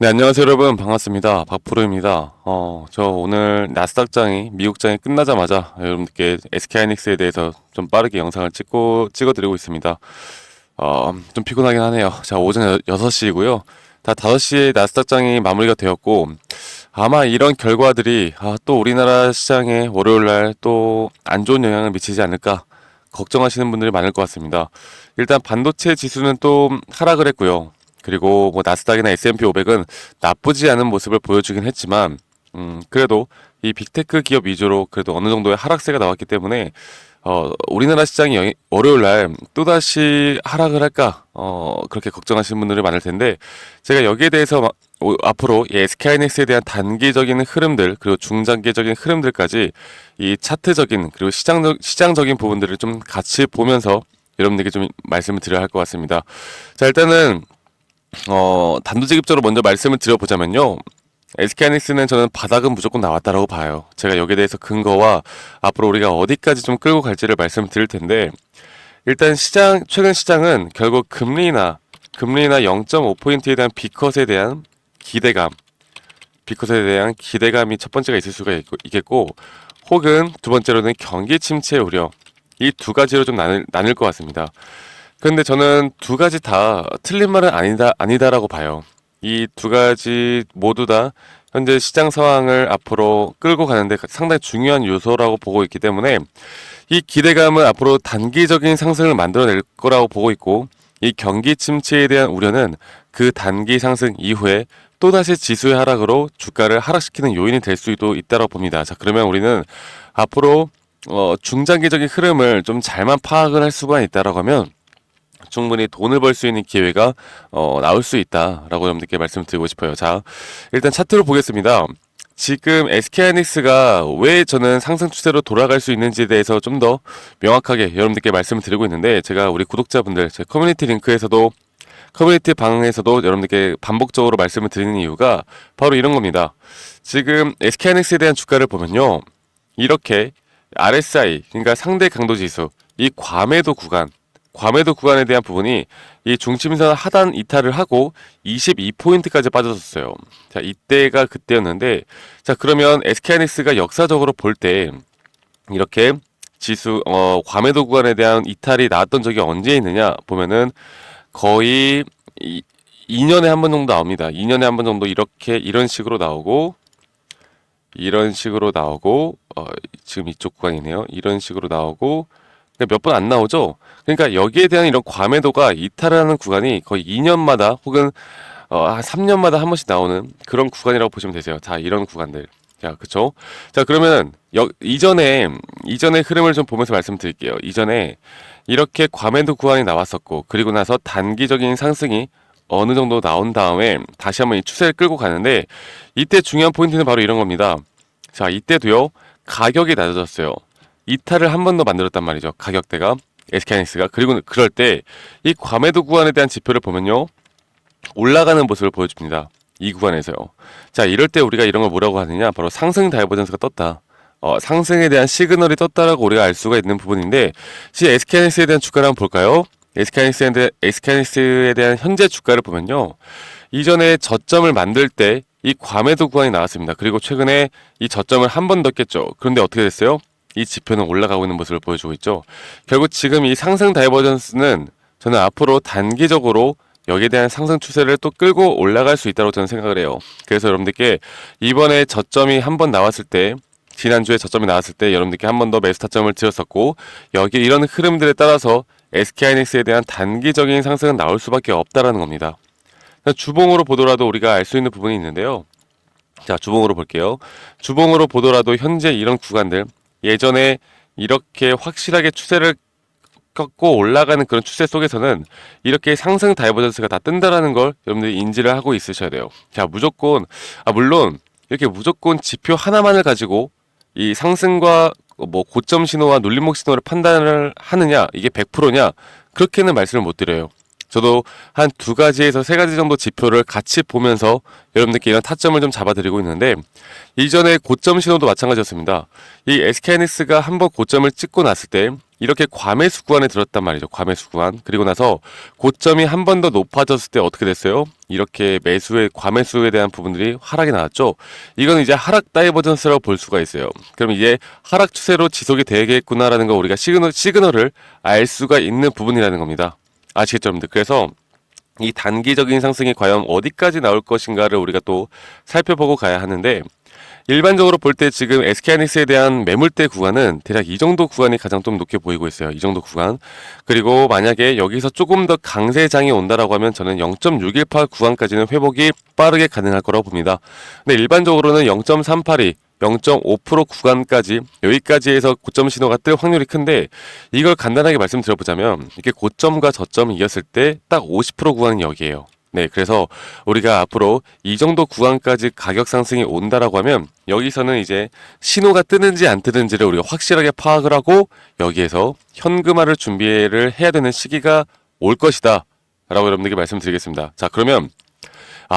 네, 안녕하세요, 여러분. 반갑습니다. 박프로입니다. 저 오늘 나스닥장이, 미국장이 끝나자마자 여러분들께 SK하이닉스에 대해서 좀 빠르게 영상을 찍어드리고 있습니다. 좀 피곤하긴 하네요. 자, 오전 6시이고요. 다 5시에 나스닥장이 마무리가 되었고, 아마 이런 결과들이, 또 우리나라 시장에 월요일날 또 안 좋은 영향을 미치지 않을까 걱정하시는 분들이 많을 것 같습니다. 일단 반도체 지수는 또 하락을 했고요. 그리고 뭐 나스닥이나 S&P 500은 나쁘지 않은 모습을 보여주긴 했지만, 그래도 이 빅테크 기업 위주로 그래도 어느 정도의 하락세가 나왔기 때문에 우리나라 시장이 월요일 날 또다시 하락을 할까 그렇게 걱정하시는 분들이 많을 텐데, 제가 여기에 대해서 앞으로 이 SK하이닉스에 대한 단기적인 흐름들 그리고 중장기적인 흐름들까지 이 차트적인 그리고 시장적인 부분들을 좀 같이 보면서 여러분들께 좀 말씀을 드려야 할 것 같습니다. 자, 일단은 단도직입적으로 먼저 말씀을 드려보자면요. SK하이닉스는 저는 바닥은 무조건 나왔다라고 봐요. 제가 여기에 대해서 근거와 앞으로 우리가 어디까지 좀 끌고 갈지를 말씀을 드릴 텐데, 일단 최근 시장은 결국 금리나 0.5포인트에 대한 비컷에 대한 기대감이 첫 번째가 있을 수가 있겠고, 혹은 두 번째로는 경기 침체 우려. 이 두 가지로 좀 나눌 것 같습니다. 근데 저는 두 가지 다 틀린 말은 아니다라고 봐요. 이 두 가지 모두 다 현재 시장 상황을 앞으로 끌고 가는데 상당히 중요한 요소라고 보고 있기 때문에, 이 기대감은 앞으로 단기적인 상승을 만들어낼 거라고 보고 있고, 이 경기 침체에 대한 우려는 그 단기 상승 이후에 또다시 지수의 하락으로 주가를 하락시키는 요인이 될 수도 있다고 봅니다. 자, 그러면 우리는 앞으로 중장기적인 흐름을 좀 잘만 파악을 할 수가 있다라고 하면 충분히 돈을 벌 수 있는 기회가 나올 수 있다라고 여러분들께 말씀드리고 싶어요. 자, 일단 차트로 보겠습니다. 지금 SK하이닉스가 왜 저는 상승 추세로 돌아갈 수 있는지에 대해서 좀 더 명확하게 여러분들께 말씀을 드리고 있는데, 제가 우리 구독자분들 제 커뮤니티 방에서도 여러분들께 반복적으로 말씀을 드리는 이유가 바로 이런 겁니다. 지금 SK하이닉스에 대한 주가를 보면요, 이렇게 RSI, 그러니까 상대 강도 지수, 이 과매도 구간에 대한 부분이 이 중심선 하단 이탈을 하고 22포인트까지 빠졌었어요. 자, 이때가 그때였는데, 자, 그러면 SK하이닉스가 역사적으로 볼 때 이렇게 과매도 구간에 대한 이탈이 나왔던 적이 언제 있느냐 보면은 거의 2년에 한 번 정도 나옵니다. 2년에 한 번 정도 이런 식으로 나오고, 지금 이쪽 구간이네요. 이런 식으로 나오고, 몇 번 안 나오죠? 그러니까 여기에 대한 이런 과매도가 이탈하는 구간이 거의 2년마다 혹은 한 3년마다 한 번씩 나오는 그런 구간이라고 보시면 되세요. 자, 이런 구간들. 자, 그쵸? 자, 그러면은 이전의 흐름을 좀 보면서 말씀드릴게요. 이전에 이렇게 과매도 구간이 나왔었고, 그리고 나서 단기적인 상승이 어느 정도 나온 다음에 다시 한번 이 추세를 끌고 가는데, 이때 중요한 포인트는 바로 이런 겁니다. 자, 이때도요, 가격이 낮아졌어요. 이탈을 한 번 더 만들었단 말이죠. 가격대가 SK하이닉스가. 그리고 그럴 때 이 과매도 구간에 대한 지표를 보면요, 올라가는 모습을 보여줍니다. 이 구간에서요. 자, 이럴 때 우리가 이런 걸 뭐라고 하느냐, 바로 상승 다이버전스가 떴다. 상승에 대한 시그널이 떴다라고 우리가 알 수가 있는 부분인데, SK하이닉스에 대한 주가를 한번 볼까요? SK하이닉스에 대한 현재 주가를 보면요, 이전에 저점을 만들 때 이 과매도 구간이 나왔습니다. 그리고 최근에 이 저점을 한 번 더 깼죠. 그런데 어떻게 됐어요? 이 지표는 올라가고 있는 모습을 보여주고 있죠. 결국 지금 이 상승 다이버전스는 저는 앞으로 단기적으로 여기에 대한 상승 추세를 또 끌고 올라갈 수 있다고 저는 생각을 해요. 그래서 여러분들께 이번에 저점이 한 번 나왔을 때, 지난주에 저점이 나왔을 때 여러분들께 한 번 더 매수 타점을 드렸었고, 여기 이런 흐름들에 따라서 SK하이닉스에 대한 단기적인 상승은 나올 수밖에 없다라는 겁니다. 주봉으로 보더라도 우리가 알 수 있는 부분이 있는데요. 자, 주봉으로 볼게요. 주봉으로 보더라도 현재 이런 구간들, 예전에 이렇게 확실하게 추세를 꺾고 올라가는 그런 추세 속에서는 이렇게 상승 다이버전스가 다 뜬다라는 걸 여러분들이 인지를 하고 있으셔야 돼요. 자, 물론 이렇게 무조건 지표 하나만을 가지고 이 상승과 뭐 고점 신호와 눌림목 신호를 판단을 하느냐, 이게 100%냐, 그렇게는 말씀을 못 드려요. 저도 한 두 가지에서 세 가지 정도 지표를 같이 보면서 여러분들께 이런 타점을 좀 잡아드리고 있는데, 이전에 고점 신호도 마찬가지였습니다. 이 SK하이닉스가 한번 고점을 찍고 났을 때 이렇게 과매수 구간에 들었단 말이죠. 과매수 구간. 그리고 나서 고점이 한 번 더 높아졌을 때 어떻게 됐어요? 이렇게 매수의 과매수에 대한 부분들이 하락이 나왔죠. 이건 이제 하락 다이버전스라고 볼 수가 있어요. 그럼 이제 하락 추세로 지속이 되겠구나라는 거 우리가 시그널을 알 수가 있는 부분이라는 겁니다. 아시겠죠, 여러분들? 그래서 이 단기적인 상승이 과연 어디까지 나올 것인가를 우리가 또 살펴보고 가야 하는데, 일반적으로 볼 때 지금 SK하이닉스에 대한 매물대 구간은 대략 이 정도 구간이 가장 좀 높게 보이고 있어요. 이 정도 구간. 그리고 만약에 여기서 조금 더 강세장이 온다라고 하면 저는 0.618 구간까지는 회복이 빠르게 가능할 거라고 봅니다. 근데 일반적으로는 0.382 0.5% 구간까지, 여기까지 해서 고점 신호가 뜰 확률이 큰데, 이걸 간단하게 말씀드려보자면 이게 고점과 저점이 이었을 때 딱 50% 구간이 여기에요. 네, 그래서 우리가 앞으로 이 정도 구간까지 가격 상승이 온다라고 하면 여기서는 이제 신호가 뜨는지 안 뜨는지를 우리가 확실하게 파악을 하고 여기에서 현금화를 준비를 해야 되는 시기가 올 것이다 라고 여러분들께 말씀드리겠습니다. 자, 그러면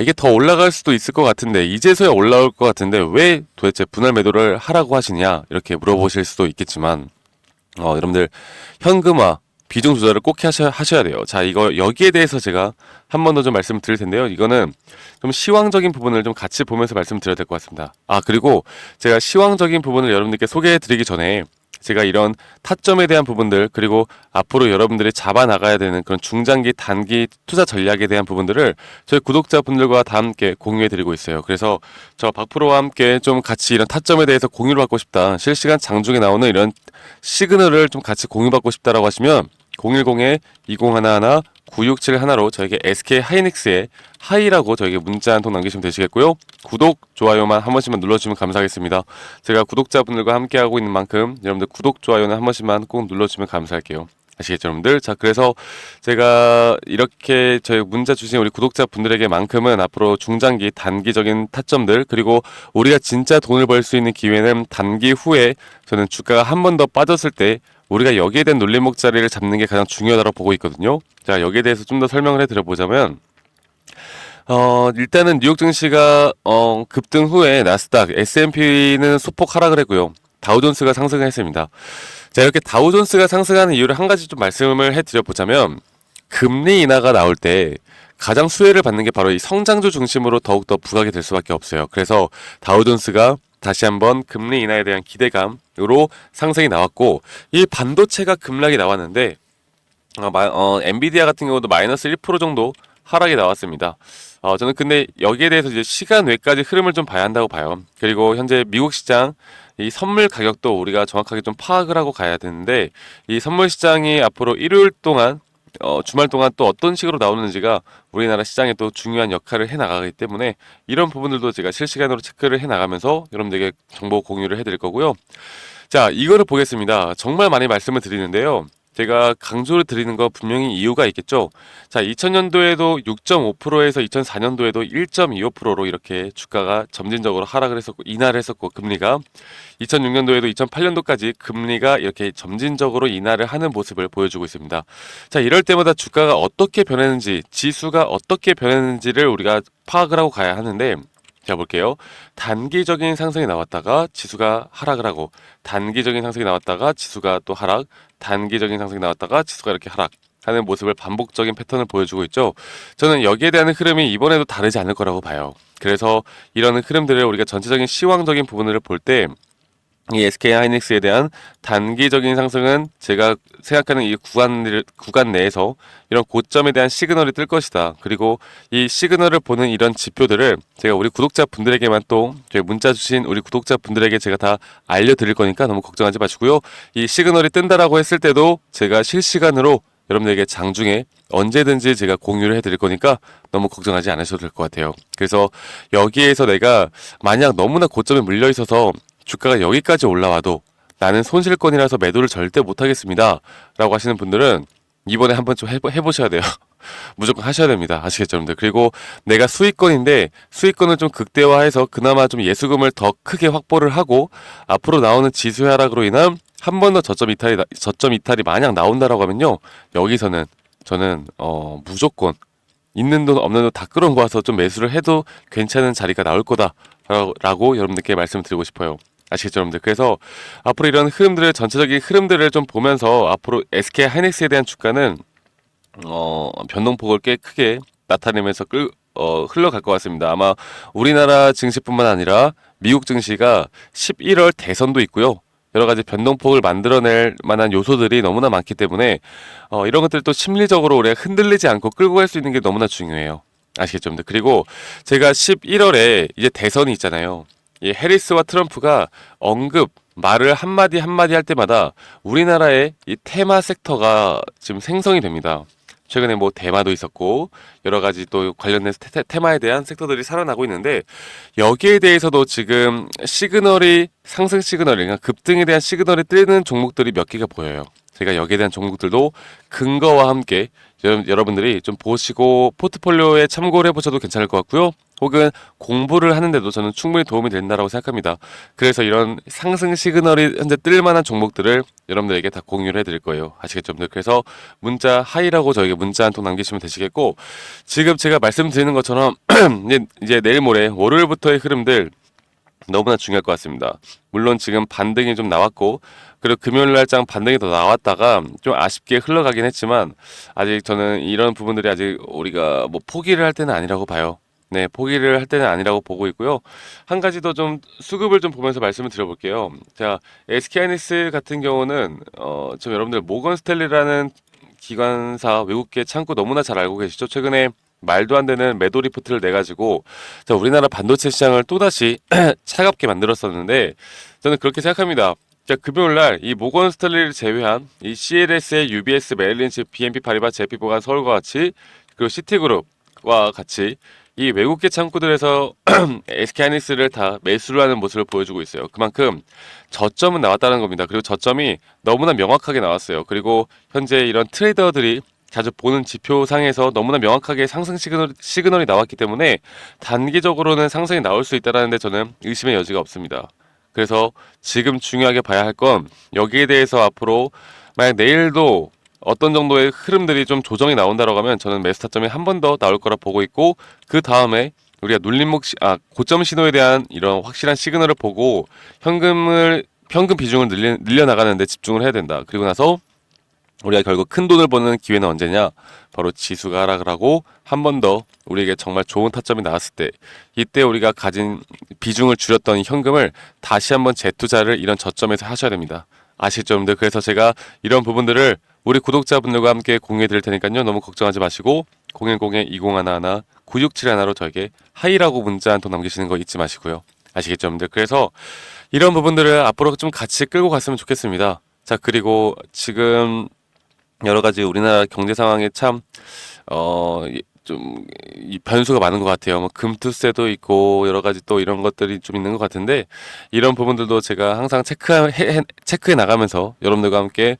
이게 더 올라갈 수도 있을 것 같은데, 이제서야 올라올 것 같은데 왜 도대체 분할 매도를 하라고 하시냐, 이렇게 물어보실 수도 있겠지만, 여러분들 현금화 비중 조절을 꼭 하셔야 돼요. 자, 여기에 대해서 제가 한 번 더 좀 말씀을 드릴 텐데요. 이거는 좀 시황적인 부분을 좀 같이 보면서 말씀드려야 될 것 같습니다. 그리고 제가 시황적인 부분을 여러분들께 소개해 드리기 전에 제가 이런 타점에 대한 부분들, 그리고 앞으로 여러분들이 잡아 나가야 되는 그런 중장기, 단기 투자 전략에 대한 부분들을 저희 구독자분들과 다 함께 공유해 드리고 있어요. 그래서 저 박프로와 함께 좀 같이 이런 타점에 대해서 공유를 받고 싶다, 실시간 장중에 나오는 이런 시그널을 좀 같이 공유받고 싶다라고 하시면 010-2011-9671로 저에게 SK하이닉스의 하이라고 저에게 문자 한 통 남기시면 되시겠고요. 구독, 좋아요만 한 번씩만 눌러주시면 감사하겠습니다. 제가 구독자분들과 함께하고 있는 만큼 여러분들 구독, 좋아요는 한 번씩만 꼭 눌러주시면 감사할게요. 아시겠죠, 여러분들? 자, 그래서 제가 이렇게 저희 문자 주신 우리 구독자분들에게만큼은 앞으로 중장기, 단기적인 타점들, 그리고 우리가 진짜 돈을 벌 수 있는 기회는 단기 후에 저는 주가가 한 번 더 빠졌을 때 우리가 여기에 대한 눌림목 자리를 잡는 게 가장 중요하다고 보고 있거든요. 자, 여기에 대해서 좀 더 설명을 해드려보자면, 일단은 뉴욕 증시가 급등 후에 나스닥, S&P는 소폭 하락을 했고요. 다우존스가 상승을 했습니다. 자, 이렇게 다우존스가 상승하는 이유를 한 가지 좀 말씀을 해드려보자면, 금리 인하가 나올 때 가장 수혜를 받는 게 바로 이 성장주 중심으로 더욱더 부각이 될 수밖에 없어요. 그래서 다우존스가 다시 한번 금리 인하에 대한 기대감으로 상승이 나왔고, 이 반도체가 급락이 나왔는데 엔비디아 같은 경우도 마이너스 1% 정도 하락이 나왔습니다. 저는 근데 여기에 대해서 이제 시간 외까지 흐름을 좀 봐야 한다고 봐요. 그리고 현재 미국 시장 이 선물 가격도 우리가 정확하게 좀 파악을 하고 가야 되는데, 이 선물 시장이 앞으로 일요일 동안 주말 동안 또 어떤 식으로 나오는지가 우리나라 시장에 또 중요한 역할을 해 나가기 때문에 이런 부분들도 제가 실시간으로 체크를 해 나가면서 여러분들에게 정보 공유를 해드릴 거고요. 자, 이거를 보겠습니다. 정말 많이 말씀을 드리는데요. 제가 강조를 드리는 거 분명히 이유가 있겠죠. 자, 2000년도에도 6.5%에서 2004년도에도 1.25%로 이렇게 주가가 점진적으로 하락을 했었고, 인하를 했었고, 금리가 2006년도에도 2008년도까지 금리가 이렇게 점진적으로 인하를 하는 모습을 보여주고 있습니다. 자, 이럴 때마다 주가가 어떻게 변했는지, 지수가 어떻게 변했는지를 우리가 파악을 하고 가야 하는데, 자, 볼게요. 단기적인 상승이 나왔다가 지수가 하락을 하고, 단기적인 상승이 나왔다가 지수가 또 하락, 단기적인 상승이 나왔다가 지수가 이렇게 하락하는 모습을 반복적인 패턴을 보여주고 있죠. 저는 여기에 대한 흐름이 이번에도 다르지 않을 거라고 봐요. 그래서 이런 흐름들을 우리가 전체적인 시황적인 부분을 볼 때, 이 SK하이닉스에 대한 단기적인 상승은 제가 생각하는 이 구간 내에서 이런 고점에 대한 시그널이 뜰 것이다. 그리고 이 시그널을 보는 이런 지표들을 제가 우리 구독자분들에게만 또 저희 문자 주신 우리 구독자분들에게 제가 다 알려드릴 거니까 너무 걱정하지 마시고요. 이 시그널이 뜬다라고 했을 때도 제가 실시간으로 여러분들에게 장중에 언제든지 제가 공유를 해드릴 거니까 너무 걱정하지 않으셔도 될 것 같아요. 그래서 여기에서 내가 만약 너무나 고점에 물려 있어서 주가가 여기까지 올라와도 나는 손실권이라서 매도를 절대 못하겠습니다 라고 하시는 분들은 이번에 한번 좀 해보셔야 돼요. 무조건 하셔야 됩니다. 아시겠죠, 여러분들? 그리고 내가 수익권인데 수익권을 좀 극대화해서 그나마 좀 예수금을 더 크게 확보를 하고 앞으로 나오는 지수 하락으로 인한 한 번 더 저점 이탈이 만약 나온다라고 하면요, 여기서는 저는 무조건 있는 돈 없는 돈 다 끌어모아서 좀 매수를 해도 괜찮은 자리가 나올 거다 라고 여러분들께 말씀을 드리고 싶어요. 아시겠죠, 여러분들? 그래서 앞으로 이런 흐름들을 전체적인 흐름들을 좀 보면서 앞으로 SK 하이닉스에 대한 주가는 변동폭을 꽤 크게 나타내면서 흘러갈 것 같습니다. 아마 우리나라 증시뿐만 아니라 미국 증시가 11월 대선도 있고요. 여러 가지 변동폭을 만들어낼 만한 요소들이 너무나 많기 때문에 이런 것들 또 심리적으로 우리가 흔들리지 않고 끌고 갈 수 있는 게 너무나 중요해요. 아시겠죠? 여러분들? 그리고 제가 11월에 이제 대선이 있잖아요. 이 해리스와 트럼프가 언급 말을 한마디 한마디 할 때마다 우리나라의 이 테마 섹터가 지금 생성이 됩니다. 최근에 뭐 대마도 있었고 여러 가지 또 관련된 테마에 대한 섹터들이 살아나고 있는데 여기에 대해서도 지금 시그널이 상승 시그널, 그러니까 급등에 대한 시그널이 뜨는 종목들이 몇 개가 보여요. 제가 여기에 대한 종목들도 근거와 함께 여러분들이 좀 보시고 포트폴리오에 참고를 해보셔도 괜찮을 것 같고요. 혹은 공부를 하는데도 저는 충분히 도움이 된다라고 생각합니다. 그래서 이런 상승 시그널이 현재 뜰 만한 종목들을 여러분들에게 다 공유를 해드릴 거예요. 아시겠죠, 여러분들? 그래서 문자 하이라고 저에게 문자 한 통 남기시면 되시겠고, 지금 제가 말씀드리는 것처럼 이제 내일 모레 월요일부터의 흐름들 너무나 중요할 것 같습니다. 물론 지금 반등이 좀 나왔고 그리고 금요일 날장 반등이 더 나왔다가 좀 아쉽게 흘러가긴 했지만 아직 저는 이런 부분들이 아직 우리가 뭐 포기를 할 때는 아니라고 봐요. 네, 포기를 할 때는 아니라고 보고 있고요. 한 가지 더 좀 수급을 좀 보면서 말씀을 드려볼게요. 자, SK하이닉스 같은 경우는 좀 여러분들 모건 스탠리라는 기관사 외국계 창구 너무나 잘 알고 계시죠? 최근에 말도 안 되는 매도 리포트를 내가지고 자, 우리나라 반도체 시장을 또다시 차갑게 만들었었는데 저는 그렇게 생각합니다. 자, 금요일 날 이 모건 스탠리를 제외한 이 CLS의 UBS, 메릴린치, BNP 파리바, JP모간, 서울과 같이 그리고 시티그룹과 같이 이 외국계 창구들에서 SK하이닉스를 다 매수를 하는 모습을 보여주고 있어요. 그만큼 저점은 나왔다는 겁니다. 그리고 저점이 너무나 명확하게 나왔어요. 그리고 현재 이런 트레이더들이 자주 보는 지표상에서 너무나 명확하게 상승 시그널이 나왔기 때문에 단기적으로는 상승이 나올 수 있다는데 저는 의심의 여지가 없습니다. 그래서 지금 중요하게 봐야 할 건 여기에 대해서 앞으로 만약 내일도 어떤 정도의 흐름들이 좀 조정이 나온다고 하면 저는 매수 타점이 한 번 더 나올 거라 보고 있고 그 다음에 우리가 고점 신호에 대한 이런 확실한 시그널을 보고 현금 비중을 늘려 나가는데 집중을 해야 된다. 그리고 나서 우리가 결국 큰 돈을 버는 기회는 언제냐? 바로 지수가 하락을 하고 한 번 더 우리에게 정말 좋은 타점이 나왔을 때 이때 우리가 가진 비중을 줄였던 현금을 다시 한번 재투자를 이런 저점에서 하셔야 됩니다. 아시죠, 여러분들? 그래서 제가 이런 부분들을 우리 구독자분들과 함께 공유해 드릴 테니까요. 너무 걱정하지 마시고 010-2011-9671로 저에게 하이라고 문자 한 통 남기시는 거 잊지 마시고요. 아시겠죠, 여러분들? 그래서 이런 부분들을 앞으로 좀 같이 끌고 갔으면 좋겠습니다. 자, 그리고 지금 여러 가지 우리나라 경제 상황에 참, 이 변수가 많은 것 같아요. 뭐, 금투세도 있고, 여러 가지 또 이런 것들이 좀 있는 것 같은데, 이런 부분들도 제가 항상 체크해 나가면서 여러분들과 함께,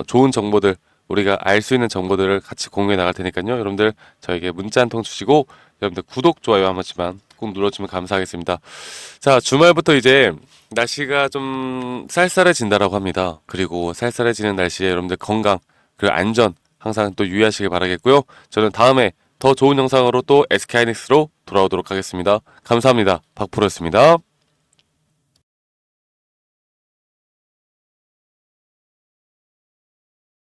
좋은 정보들, 우리가 알 수 있는 정보들을 같이 공유해 나갈 테니까요. 여러분들 저에게 문자 한 통 주시고, 여러분들 구독, 좋아요 한 번씩만 꼭 눌러주면 감사하겠습니다. 자, 주말부터 이제 날씨가 좀 쌀쌀해진다라고 합니다. 그리고 쌀쌀해지는 날씨에 여러분들 건강, 그리고 안전 항상 또 유의하시길 바라겠고요. 저는 다음에 더 좋은 영상으로 또 SK하이닉스로 돌아오도록 하겠습니다. 감사합니다. 박프로였습니다.